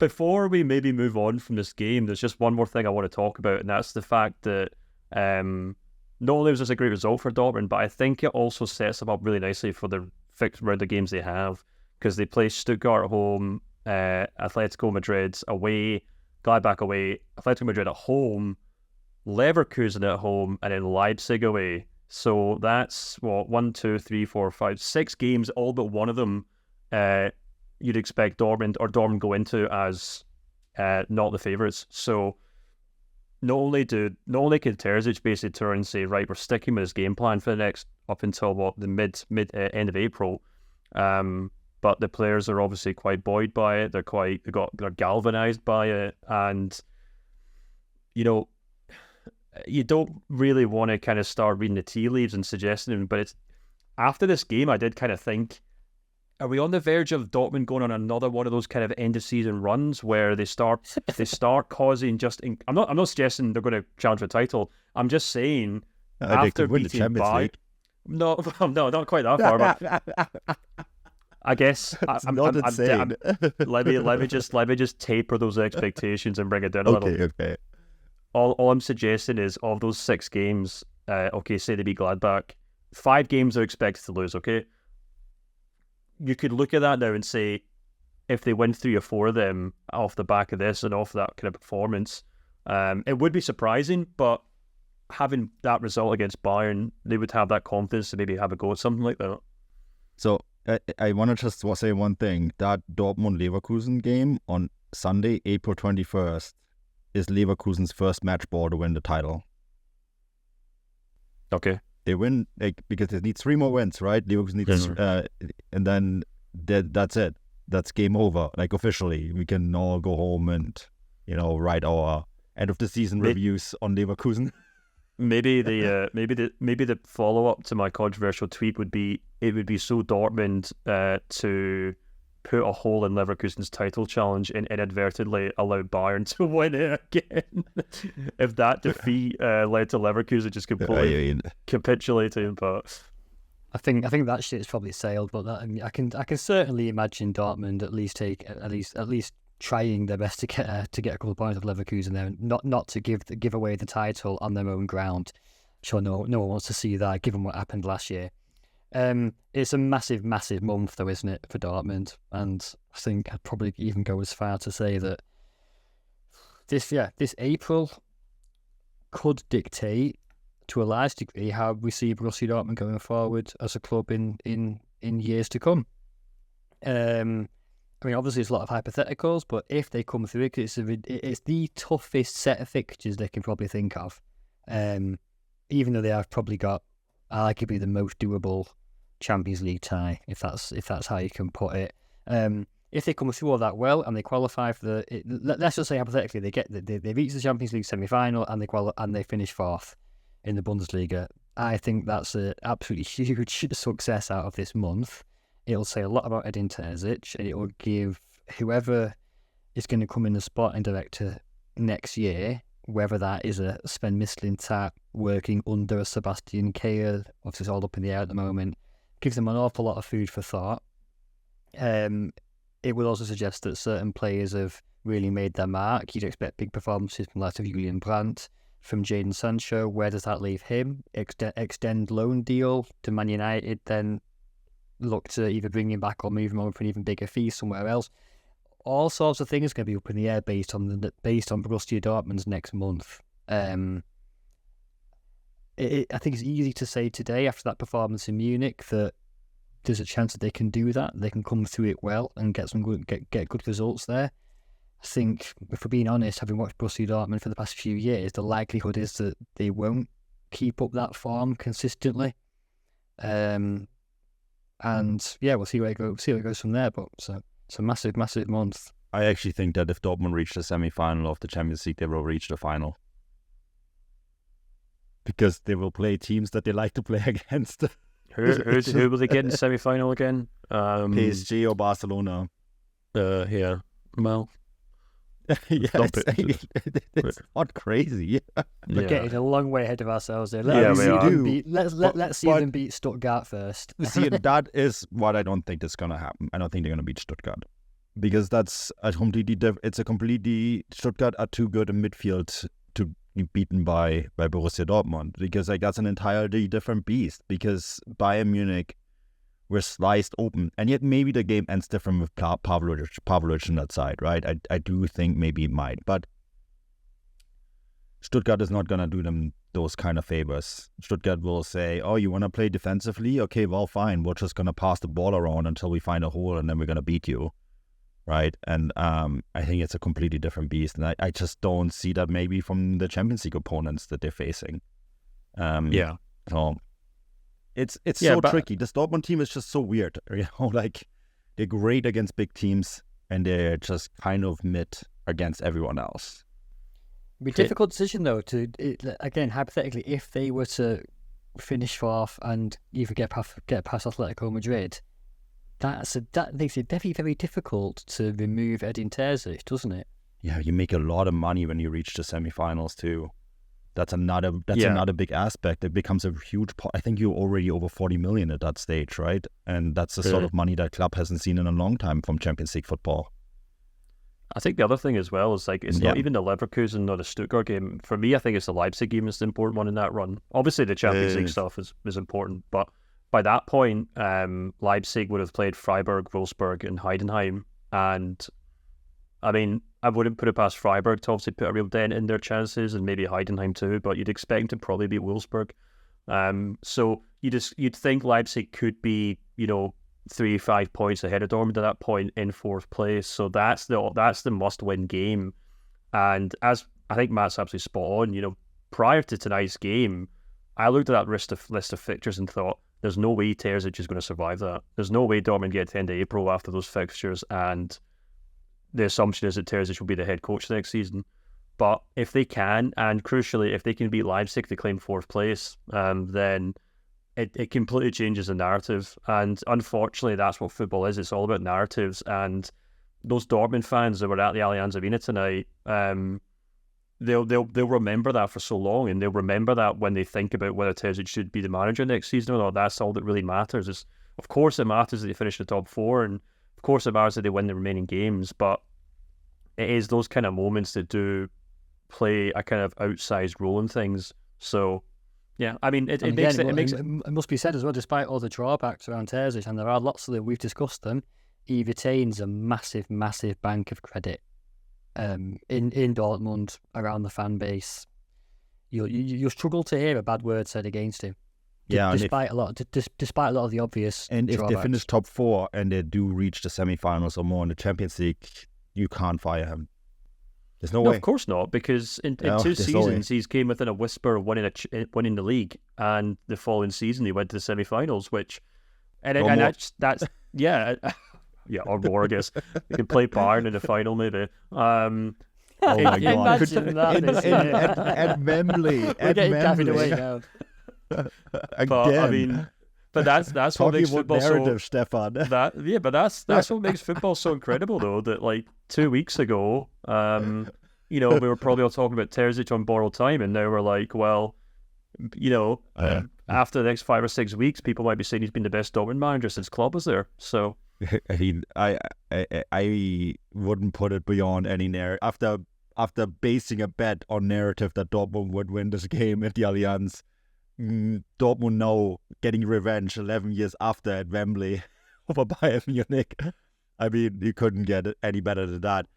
before we maybe move on from this game, there's just one more thing I want to talk about, and that's the fact that not only was this a great result for Dortmund, but I think it also sets them up really nicely for the fixed round of games they have, because they play Stuttgart at home, Atletico Madrid away, Gladbach away, Atletico Madrid at home, Leverkusen at home, and then Leipzig away. So that's what 6 games, all but one of them you'd expect Dortmund go into as not the favourites. So not only can Terzic basically turn and say, right, we're sticking with this game plan for the next up until the end of April, but the players are obviously quite buoyed by it. They're galvanised by it, and you don't really want to kind of start reading the tea leaves and suggesting them, but it's after this game I did kind of think, are we on the verge of Dortmund going on another one of those kind of end of season runs where they start causing I'm not suggesting they're going to challenge for the title. I'm just saying after beating Bayern, no, not quite that far, but I guess let me just taper those expectations and bring it down a little. Okay. All I'm suggesting is, of those 6 games, say they beat Gladbach, 5 games are expected to lose, okay? You could look at that now and say, if they win 3 or 4 of them off the back of this and off that kind of performance, it would be surprising, but having that result against Bayern, they would have that confidence to maybe have a go at something like that. So I want to just say one thing. That Dortmund-Leverkusen game on Sunday, April 21st, is Leverkusen's first match ball to win the title. Okay. They win because they need 3 more wins, right? Leverkusen needs, and then that's it. That's game over. Officially, we can all go home and write our end of the season reviews on Leverkusen. Maybe the follow up to my controversial tweet would be, it would be so Dortmund to put a hole in Leverkusen's title challenge and inadvertently allow Bayern to win it again. If that defeat led to Leverkusen just completely capitulating, but I think that shit's probably sailed. But I can certainly imagine Dortmund at least trying their best to get a couple of points of Leverkusen there, not to give away the title on their own ground. Sure, no one wants to see that, given what happened last year. It's a massive month though, isn't it, for Dortmund? And I think I'd probably even go as far to say that this April could dictate to a large degree how we see Borussia Dortmund going forward as a club in years to come. Obviously there's a lot of hypotheticals, but if they come through it, it's the toughest set of fixtures they can probably think of. Even though they have probably got arguably the most doable Champions League tie, if that's how you can put it. If they come through all that well and they qualify for let's just say hypothetically they reach the Champions League semi-final and they finish 4th in the Bundesliga, I think that's an absolutely huge success out of this month. It'll say a lot about Edin Terzic, and it will give whoever is going to come in as sporting director next year, whether that is a Sven Mislintat working under a Sebastian Kehl, obviously it's all up in the air at the moment, gives them an awful lot of food for thought. It will also suggest that certain players have really made their mark. You'd expect big performances from the likes of Julian Brandt, from Jadon Sancho. Where does that leave him? Extend loan deal to Man United, then look to either bring him back or move him on for an even bigger fee somewhere else. All sorts of things going to be up in the air based on Borussia Dortmund's next month. I think it's easy to say today, after that performance in Munich, that there's a chance that they can do that. They can come through it well and get good results there. I think, if we're being honest, having watched Borussia Dortmund for the past few years, the likelihood is that they won't keep up that form consistently. And yeah, we'll see where it goes from there. But it's a massive month. I actually think that if Dortmund reach the semi-final of the Champions League, they will reach the final. Because they will play teams that they like to play against. Who will they get in the semi-final again? PSG or Barcelona? Yeah. Well, it's not crazy. We're getting a long way ahead of ourselves there. Let's see them beat Stuttgart first. See, that is what I don't think is going to happen. I don't think they're going to beat Stuttgart. because that's a completely Stuttgart are too good in midfield to be beaten by Borussia Dortmund, because like that's an entirely different beast, because Bayern Munich were sliced open, and yet maybe the game ends different with Pavlovic on that side, right? I do think maybe it might, but Stuttgart is not going to do them those kind of favors. Stuttgart will say, oh, you want to play defensively? Okay, well, fine. We're just going to pass the ball around until we find a hole, and then we're going to beat you, right? And I think it's a completely different beast, and I just don't see that maybe from the Champions League opponents that they're facing. So it's so tricky. This Dortmund team is just so weird, like they're great against big teams, and they're just kind of mid against everyone else. It'd be a difficult decision, though, again, hypothetically, if they were to finish fourth and either get past Atletico Madrid, that makes it very, very difficult to remove Edin Terzic, doesn't it? Yeah, you make a lot of money when you reach the semi-finals, too. That's another big aspect. It becomes a huge part. I think you're already over 40 million at that stage, right? And that's the sort of money that club hasn't seen in a long time from Champions League football. I think the other thing as well is like it's not even the Leverkusen or the Stuttgart game. For me, I think it's the Leipzig game is the important one in that run. Obviously, the Champions League stuff is important, but by that point, Leipzig would have played Freiburg, Wolfsburg, and Heidenheim, and I mean, I wouldn't put it past Freiburg to obviously put a real dent in their chances, and maybe Heidenheim too, but you'd expect them to probably beat Wolfsburg. So you'd think Leipzig could be, 3-5 points ahead of Dortmund at that point in fourth place. So that's the must-win game. And as I think Matt's absolutely spot on, prior to tonight's game, I looked at that list of fixtures and thought, there's no way Terzic is going to survive that. There's no way Dortmund get to the end of April after those fixtures, and the assumption is that Terzic will be the head coach next season. But if they can, and crucially, if they can beat Leipzig to claim fourth place, then it completely changes the narrative. And unfortunately, that's what football is. It's all about narratives. And those Dortmund fans that were at the Allianz Arena tonight, they'll remember that for so long, and they'll remember that when they think about whether Terzic should be the manager next season or not. That's all that really matters. Of course, it matters that they finish the top four, and of course, it matters that they win the remaining games. But it is those kind of moments that do play a kind of outsized role in things. So, yeah, I mean, it must be said as well, despite all the drawbacks around Terzic, and there are lots of them, we've discussed them, he retains a massive, massive bank of credit in Dortmund, around the fan base. You'll struggle to hear a bad word said against him. Yeah, despite a lot of the obvious drawbacks. If they finish top four and they do reach the semi-finals or more in the Champions League, you can't fire him. There's no way. Of course not, because in 2 seasons he's came within a whisper of winning the league, and the following season he went to the semi-finals, that's or more, I guess. He could play Bayern in the final, maybe. Oh my God! At Wembley, we're getting carried away now. Again. But that's what makes football narrative, Stefan. But that's what makes football so incredible, though. That like 2 weeks ago, we were probably all talking about Terzic on borrowed time, and now we're like, well, after the next 5 or 6 weeks, people might be saying he's been the best Dortmund manager since Klopp was there. So, I mean, I wouldn't put it beyond any narrative. After basing a bet on narrative that Dortmund would win this game at the Allianz, Dortmund now getting revenge 11 years after at Wembley over Bayern Munich. I mean, you couldn't get it any better than that.